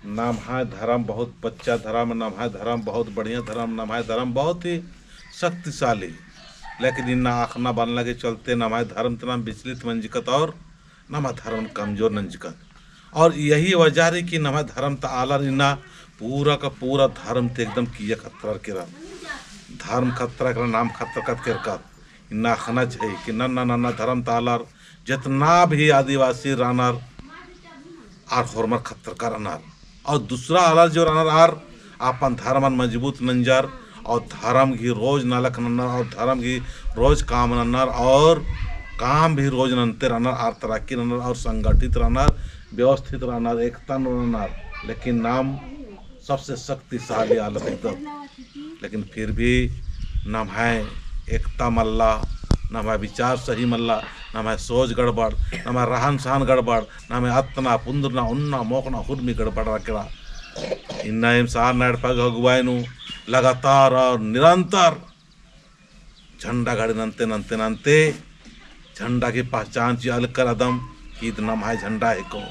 नाम है धर्म बहुत बच्चा धर्म, नाम है धर्म बहुत बढ़िया धर्म, नाम है धर्म बहुत ही शक्तिशाली। लेकिन इन्ना आखना बनला के चलते नाम है धर्म तना विचलित मंजिकत और नाम है धर्म कमजोर नंजिकत। और यही वजह रही कि नाम है धर्म त आलर इन्ना पूरा का पूरा धर्म ते एकदम किया खतरा के धर्म खतरा कर नाम खतरा कर इन्ना खना चाहिए कि नन्ना नन्ना धर्म तालर जितना भी आदिवासी रानर आर हरमर खतर का रनर और दूसरा अलर जो रनर आर अपन धर्म मजबूत नंजर और धर्म की रोज नलक नन्नर और धर्म की रोज काम नन्नर और काम भी रोज ननते रनर आर तरक्की रनर और संगठित रनर व्यवस्थित रनर एकता रनर। लेकिन नाम सबसे शक्तिशाली आलत एकदम। लेकिन फिर भी नाम है एकता मल्ला, नाम है विचार सही मल्ला, नाम है सोच गड़बड़, नाम है रहन सहन गड़बड़, नाम है अतना पुंदरना उन्ना मोकना हुर्मी गड़बड़ रखेला। इन्ना एम सार नाडपा गगुआयनु लगातार और निरंतर झंडा गाड़ी नंते नंते नंते झंडा की पहचान ची अलग कर अदम ईद नाम है झंडा है को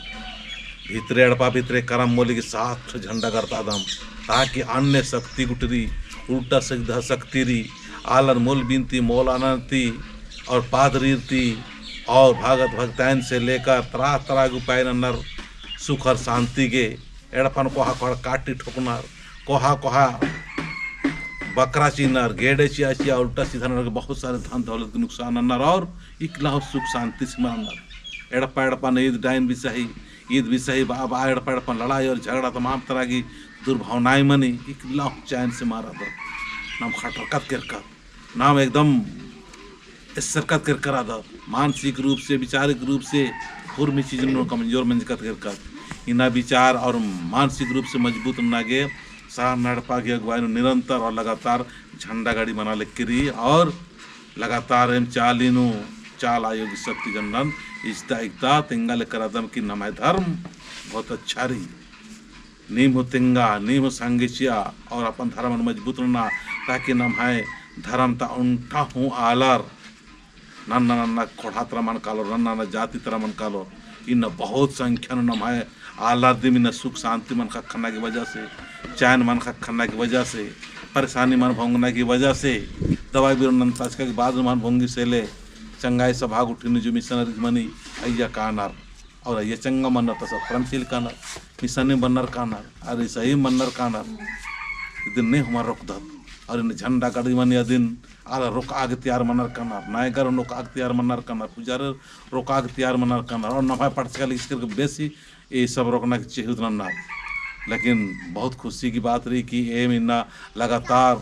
भीतरे अड़पा भीतरे करम मोली के साथ झंडा करता अदम ताकि अन्य शक्ति गुटरी उल्टा सिद्ध शक्ति री आलर मूल बिनती मोल अनंती और पादरीती और भागत भक्तैन से लेकर तरह तरह के उपाय नर सुख और शांति के एड़पन कोहा कोहा काटी ठोकनर कोहा कोहा बकरा चीनर गेड़े चिया उल्टा सीधा नर बहुत सारे धन दौलत के नुकसान नर और इकला सुख शांति से मनर एड़पा ने ईद डाइन भी सही ईद भी सही बाबा एड़पा लड़ाई और झगड़ा तमाम तरह की दुर्भावनाएं मनी इकला चैन से मारा दो नाम खटरकत कर नाम एकदम सरकत कर करा दो मानसिक रूप से विचारिक रूप से पूर्वी चीज़ों कमजोर मंजकत कर इना विचार और मानसिक रूप से मजबूत नागे सार नड़पा की अगुवाई निरंतर और लगातार झंडा गाड़ी बना ले करी और लगातार एम चालीनु चाल आयोग शक्ति जनन इज्ता एकता तिंगा लेकर आदम की नम है धर्म बहुत अच्छा रही नीम हो तिंगा नीम हो संगिचिया और अपन धर्म मजबूत रहना ताकि नम है धर्म ता उनटा हूँ आलर नन्ना नन्ना खोड़ात्र मन कालो नन्ना जाति तरह मन कालो इन बहुत संख्या नम है आलर दिम इन सुख शांति मन खन्ना की वजह से चैन मन खन्ना की वजह से परेशानी मन भोंगना की वजह से दवाई भी नंताजका के बाद मन भोंगी से ले चंगाई सभा उठी जो मिशनरी मनी अय्या कानर और अय्या चंगा मनर तो सब क्रमशील कानर मिशनी मनर कानर अरे सही मनर कानर दिन नहीं हमारा रोक दत और इन झंडा गाड़ी मनी दिन आला रोक आग तैयार मनर कानर नायकर रोक आग तैयार मनर कानर पुजार रोक आग तैयार मनर कानर और नफा पटचका इसके बेसी ये सब रोकना चाहिए उतना। लेकिन बहुत खुशी की बात रही कि एम इन्ना लगातार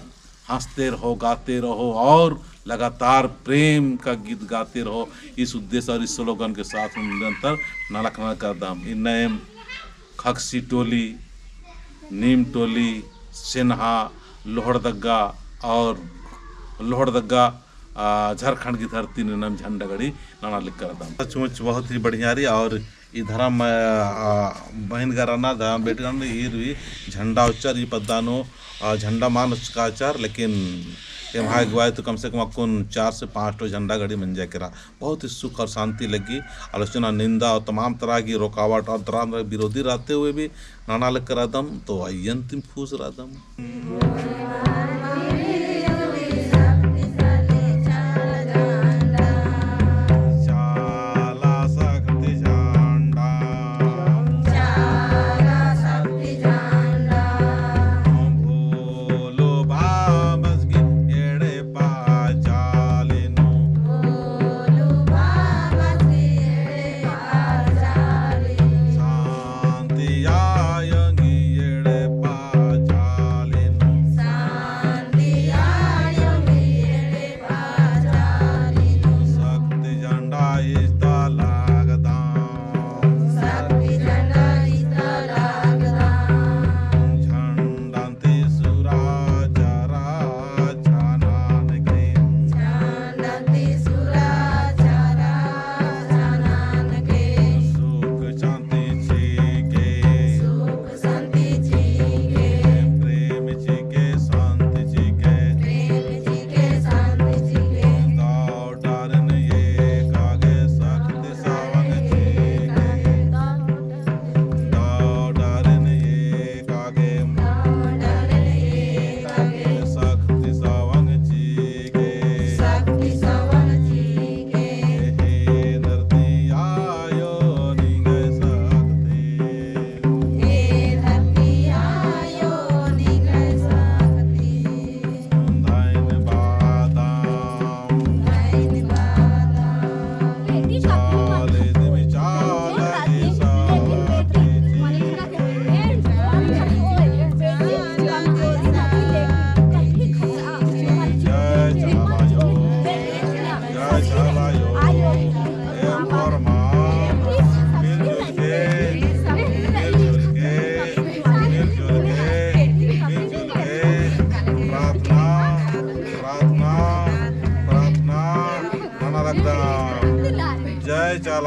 हंसते रहो गाते रहो और लगातार प्रेम का गीत गाते रहो इस उद्देश्य और इस स्लोगन के साथ निरंतर नलखना का दम इन एम खक्सी टोली नीम टोली सिन्हा लोहड़दग्गा और लोहड़दग्गा झारखंड की धरती ने नाम झंडा गड़ी नाना लिख कर दम सचमुच बहुत ही बढ़िया रही। और इधर बहन घराना धर्म बेटी भी झंडा उच्चार ये पदानो झंडा मान का आचार लेकिन ये वहाँ गवाए तो कम से कम आपको 4 से 5 तो झंडा गाड़ी बन जाए करा बहुत ही सुख और शांति लगी। आलोचना निंदा और तमाम तरह की रुकावट और तरह विरोधी रहते हुए भी नाना लग कर दम तो आई अंतिम फूस रहा दम।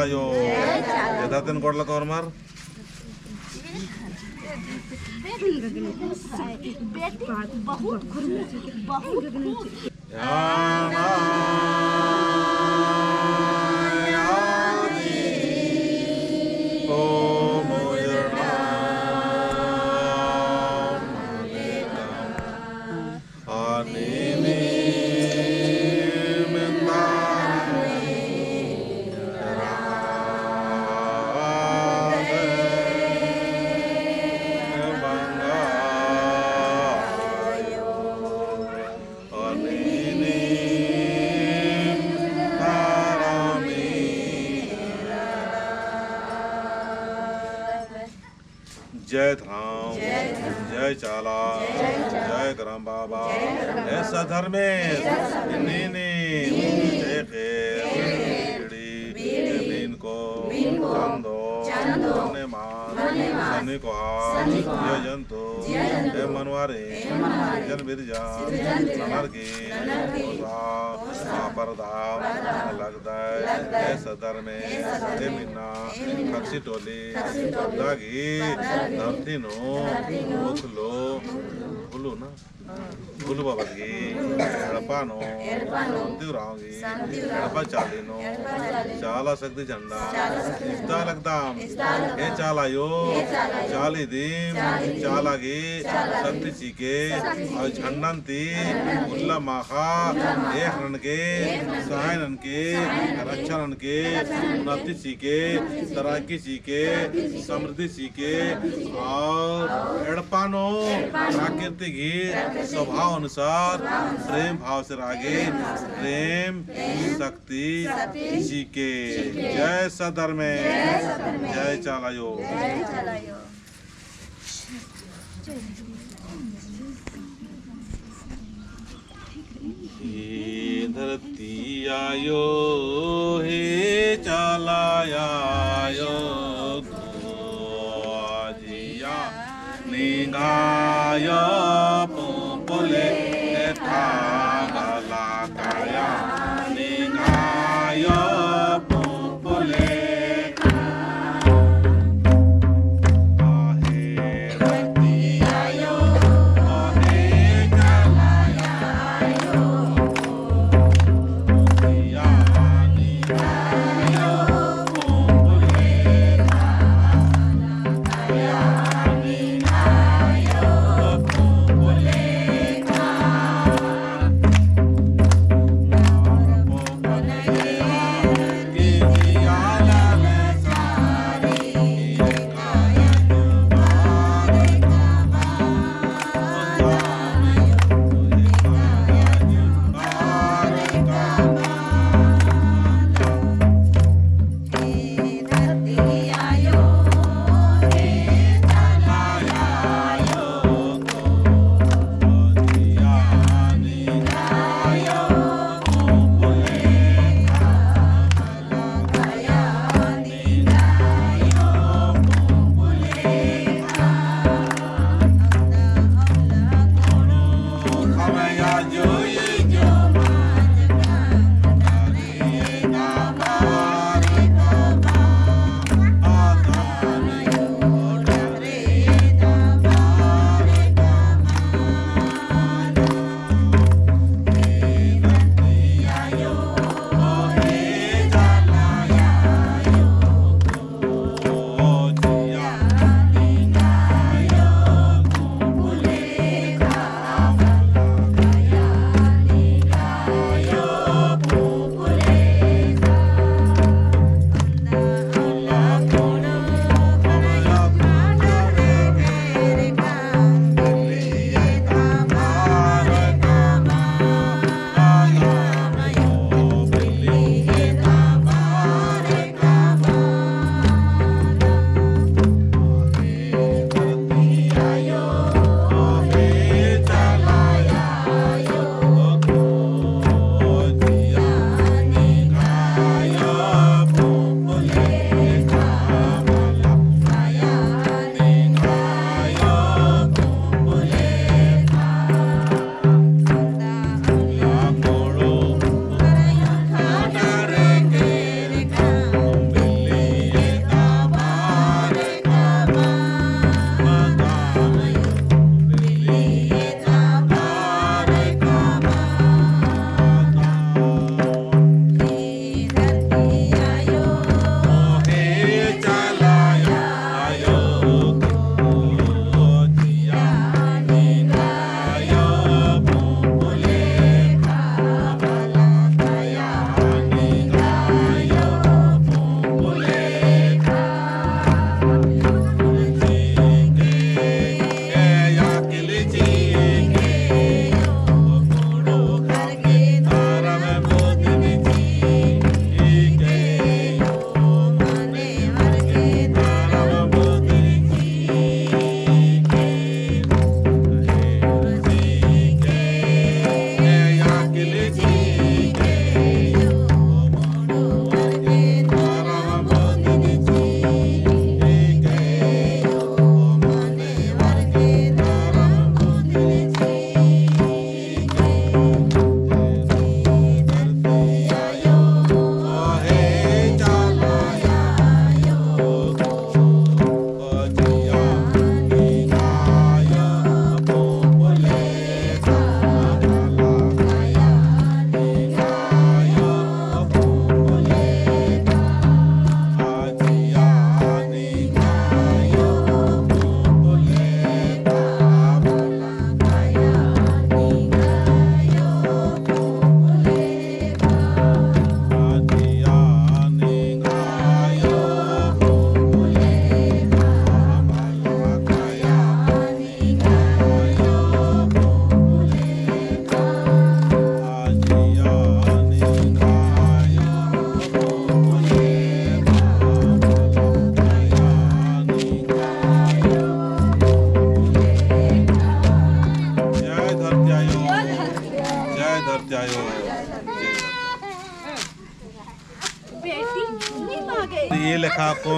चाला यो यथातन कोडला कवर मार जय राम जय चाला जय करम बाबा ऐसा धर्मेश नीनी जय खैर बीन को चंदो ने मान सनी को ये जंतु ये मनवारे जन बिरजा नमर की परदाम लगता है ऐसा धर्मेश ये मीना खक्षी टोली दागी धरती नो मुखलो भूलू ना भूलू बाबा की एड़पा नो रांगी एड़पा चाली नो चाला शक्ति झंडा इस्ता लगदाम ये चाला यो चाली दीम चाला की शक्ति चीके और झंडंती उल्ला माखा एक रन के सहायन के रक्षण के उन्नति चीके तराकी चीके समृद्धि चीके और एड़पानो प्राकृतिक ही स्वभाव अनुसार प्रेम भाव से रागे प्रेम शक्ति चीके जय सदर में जय चालायो धरती आयो हे चालायो जिया निगाया पोले था गला काया निगाया पोले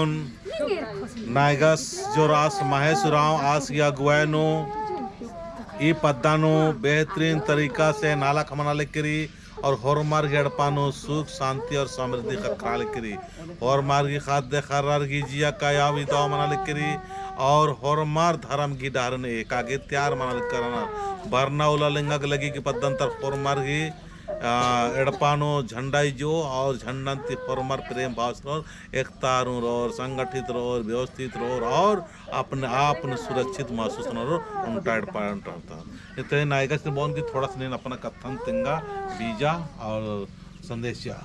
Ayon Naigas Joras Mahesuraw As या गुआनो ई पद्दानो बेहतरीन तरीका से नाला खमना करी और होरमार गड़पानो सुख शांति और समृद्धि का ख्याल करी होरमार की खाद्य खरार की जिया का यावी दवा मना करी और होरमार धर्म की डारने एकागे त्यार मना करना बरना उला लिंगा लगी की पद्दंतर होरमार की एड़पानो झंडाई जो और झंडंती होरमार प्रेम भाव से एकता और संगठित और व्यवस्थित और अपने आप सुरक्षित महसूस उनका एड़पान रहता इतने नायका से बोन की थोड़ा सा अपना कथन तिंगा बीजा और संदेशिया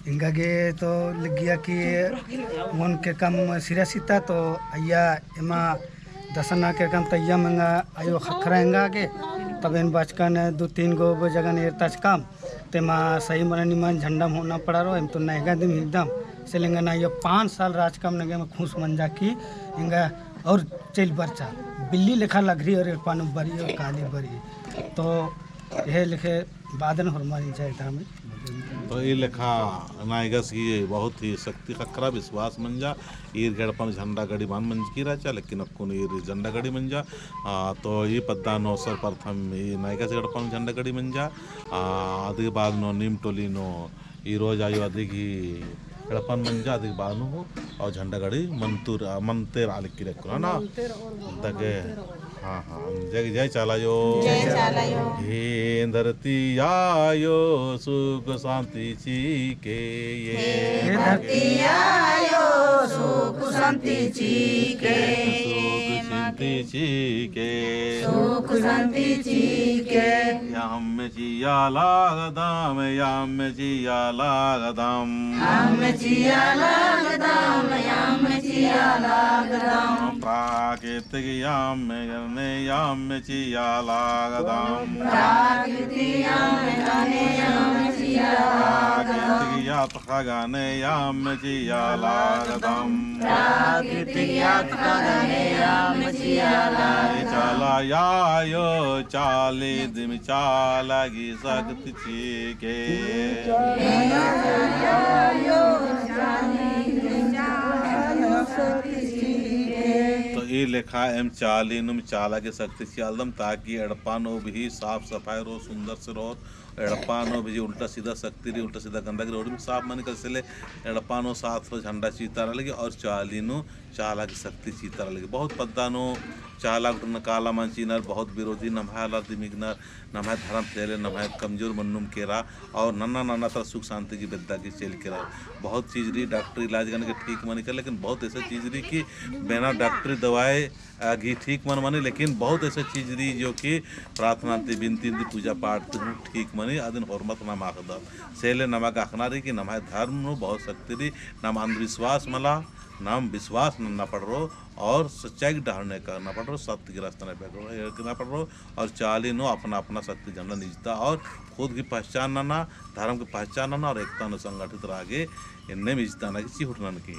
ಹಿಂಗಾಗಿ तो लग गया कि मन के कम सिरासिता तो अय्या एमा दसना के कम तैया मंगा आयो खखराएंगा के तब इन बचकन 2-3 गो जगह नेरताच काम तेमा सही मन निमन झंडा होना पड़ा रो एम तो नहगा दिन एकदम से लेंगे ना ये 5 साल राज काम नगे में खुश मंजा की हिंगा और चल बरचा बिल्ली लेखा लग रही और पानो बरी और काली बरी तो यह लिखे बादन हरमानी चाहिए हमें तो ये लेखा नायगस की बहुत ही शक्ति खकरा विश्वास मंजा ईर गड़पन झंडा गड़ी मान मंज की राचा लेकिन अब कौन ईर झंडा गड़ी मंजा तो ये पद्दा नो सर प्रथम ये नायगस गड़पन झंडा गड़ी मंजा अधिक बाद नो नीम टोली नो ई रोज आयो अधिक ही गड़पन मंजा अधिक बाद नो और झंडा गड़ी मंतेर आलिक की रखो ना दगे हाँ हाँ जय जय चालायो हे धरती आयो सुख शांति के ये धरती आयो सुख शांति के सुख शांति के सुख शांति के याम जिया लागदाम याम जिया लागदाम याम जिया लागदाम याम जिया लागदाम प्राकृतिक याम याम जिया लागदाम प्राकृतिक याम जिया लागदाम यात खगाने याम जिया लागदाम प्राकृतिक यात्रा याम जिया लागदाम चाला यायो चाले दिम चाला की शक्ति के तो ये लिखा एम चाली नुम चाला के शक्ति चालदम ताकि एड़पानो भी साफ सफाई रो सुंदर से रो एड़पानो भी उल्टा सीधा शक्ति रही उल्टा सीधा गंदा की रोड में साफ मन कर से एड़पानो साथ रो झंडा चीता लगे और चालीनो चाला की शक्ति चीता लगे बहुत पद्दानो चाला गुटन काला मन चीनर बहुत विरोधी नभाला दिमिगनर नभाय धर्म तेले नभाय कमजोर मन्नुम केरा और नन्ना नन्ना तरह सुख शांति की विद्या की चेल केरा बहुत चीज़ रही डॉक्टरी इलाज करने के ठीक मन कर लेकिन बहुत ऐसा चीज़ रही कि बिना डॉक्टरी दवाई घी ठीक मन मानी लेकिन बहुत ऐसा चीज़ रही जो कि प्रार्थना विनती पूजा पाठ ठीक मनी अदिन हरमत नाम आखदा सेले नमक आखना रही कि नमाय धर्म बहुत शक्ति रही नाम अंधविश्वास मला नाम विश्वास न पड़ रो और सच्चाई की ढालने का ना पड़ रो सत्य की रास्ता ना पड़ रो और चाली नो अपना अपना शक्ति झंडा निजता और खुद की पहचान ना धर्म की पहचान ना और एकता न संगठित रागे इनने मिजता ना किसी उठनन की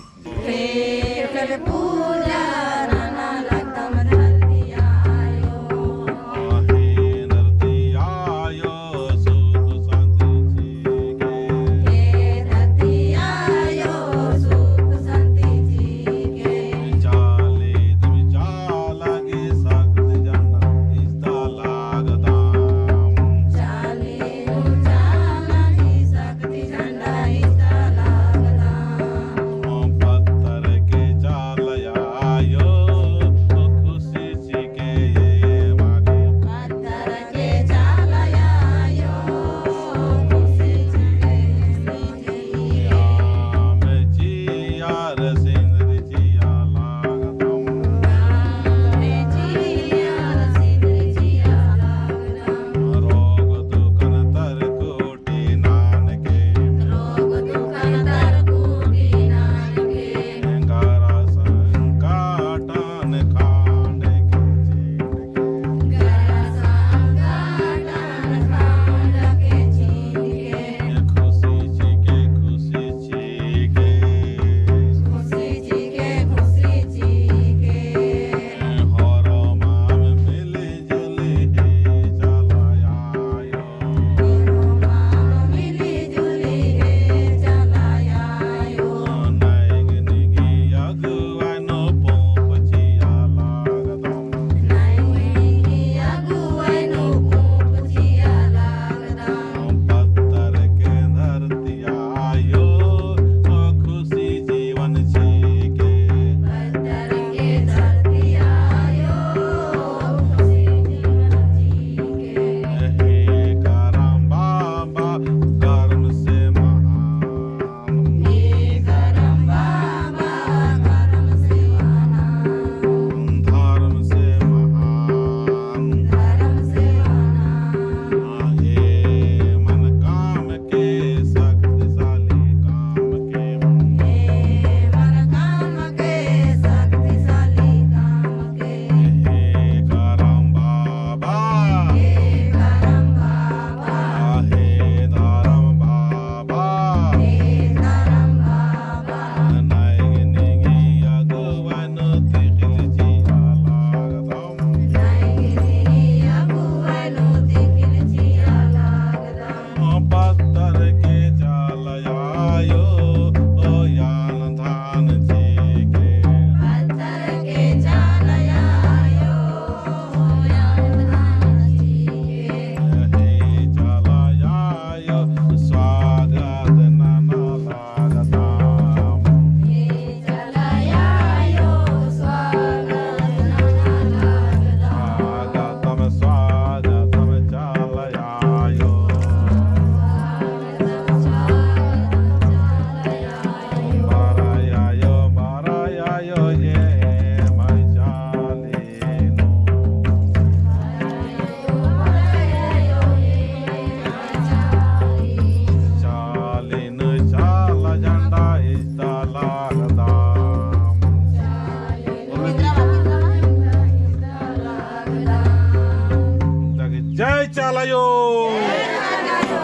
चालायो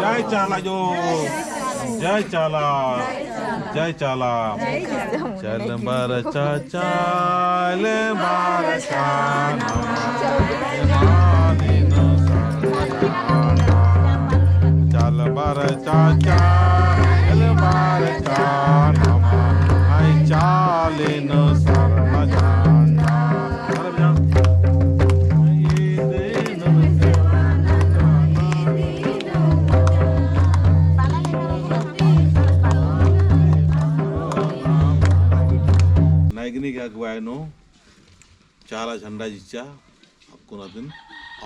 जय चालायो जय चाला जय चाला चल बार चाचा चल बार चाना चल बार चाचा चल बार चाना आई चाले न शरण जाना अरे भैया नायगिनी अगुवायनो चाला झंडा जिच्चा आपको ना दिन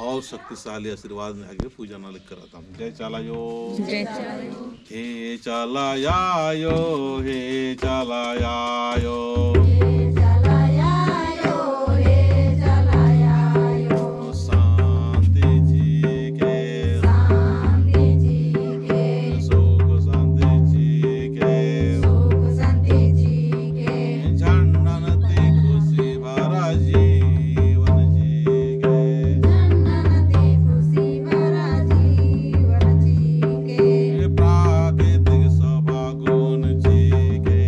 और शक्तिशाली आशीर्वाद में आगे पूजा ना लिख कराता हूँ जय चाला यो हे चाला यायो हे चाला यायो शांति जी के सुख शांति जी के झंडनती खुशी भरा जीवन जी के प्राकृतिक शोभा गुण जी के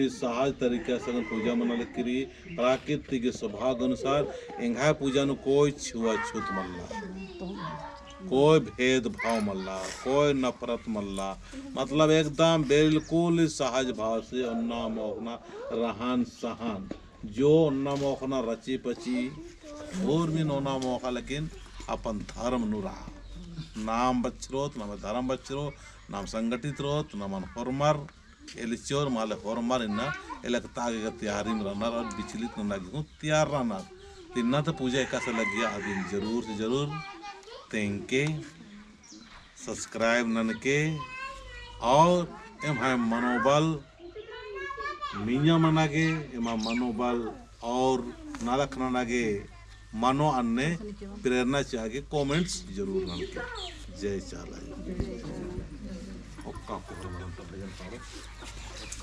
भी सहज तरीके से पूजा मनाल करी प्राकृतिक स्वभाव अनुसार इंघा पूजा नु कोई छुआछूत मल्ला, कोई भेदभाव मल्ला, कोई नफरत मल्ला, मतलब एकदम बिल्कुल सहज भाव से उन्ना मोहना रहन सहन जो उन्ना मोहना रची पची और भी नोना मोका, लेकिन अपन धर्म नु रहा नाम बच्चरोत नाम धर्म बच्चरो नाम संगठित रोत नाम होरमर एलिचोर माले होरमर इन्ना एलक तागे का तैयारी में रहना और विचलित न लगी हूँ तैयार रहना तिन्ना तो पूजा एक से लग गया आदमी जरूर से जरूर तेंके सब्सक्राइब नन के और एम है मनोबल मिया मनागे एम मनोबल और नालक नागे मनो अन्य प्रेरणा चाहिए कमेंट्स जरूर नन के जय चाला।